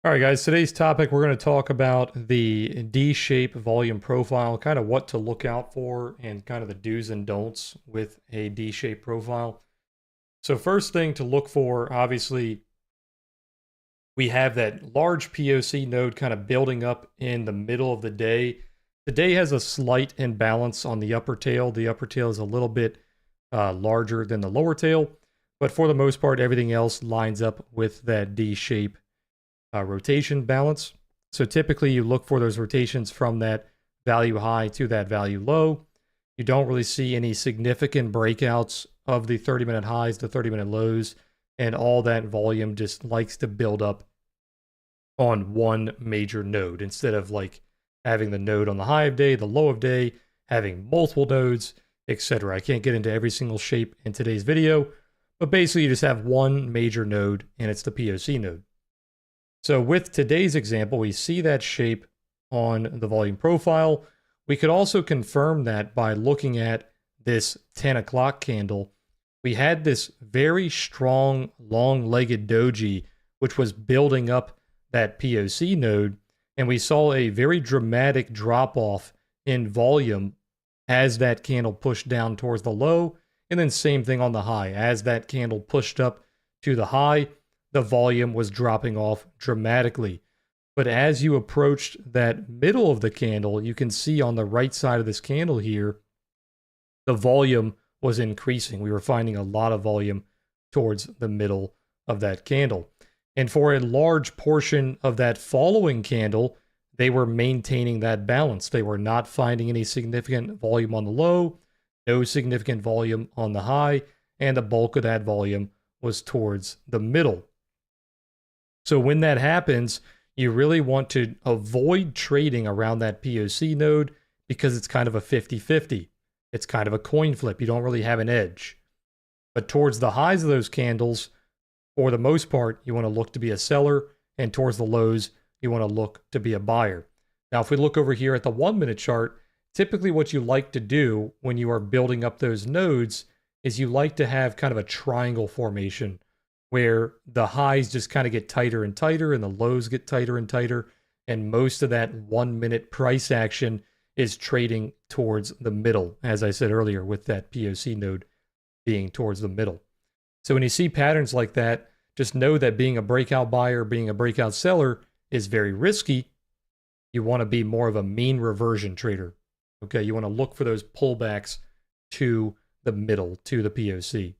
All right, guys, today's topic, we're going to talk about the D-shape volume profile, kind of what to look out for and kind of the do's and don'ts with a D-shape profile. So first thing to look for, obviously, we have that large POC node kind of building up in the middle of the day. The day has a slight imbalance on the upper tail. The upper tail is a little bit larger than the lower tail, but for the most part, everything else lines up with that D-shape rotation balance. So typically you look for those rotations from that value high to that value low. You don't really see any significant breakouts of the 30-minute highs, the 30-minute lows, and all that volume just likes to build up on one major node instead of like having the node on the high of day, the low of day, having multiple nodes, etc. I can't get into every single shape in today's video, but basically you just have one major node and it's the POC node. So with today's example, we see that shape on the volume profile. We could also confirm that by looking at this 10 o'clock candle. We had this very strong, long-legged doji, which was building up that POC node, and we saw a very dramatic drop-off in volume as that candle pushed down towards the low, and then same thing on the high. As that candle pushed up to the high, the volume was dropping off dramatically. But as you approached that middle of the candle, you can see on the right side of this candle here, the volume was increasing. We were finding a lot of volume towards the middle of that candle. And for a large portion of that following candle, they were maintaining that balance. They were not finding any significant volume on the low, no significant volume on the high, and the bulk of that volume was towards the middle. So when that happens, you really want to avoid trading around that POC node because it's kind of a 50-50. It's kind of a coin flip. You don't really have an edge. But towards the highs of those candles, for the most part, you want to look to be a seller, and towards the lows, you want to look to be a buyer. Now, if we look over here at the 1-minute chart, typically what you like to do when you are building up those nodes is you like to have kind of a triangle formation where the highs just kind of get tighter and tighter and the lows get tighter and tighter. And most of that 1-minute price action is trading towards the middle, as I said earlier, with that POC node being towards the middle. So when you see patterns like that, just know that being a breakout buyer, being a breakout seller is very risky. You want to be more of a mean reversion trader. Okay, you want to look for those pullbacks to the middle, to the POC.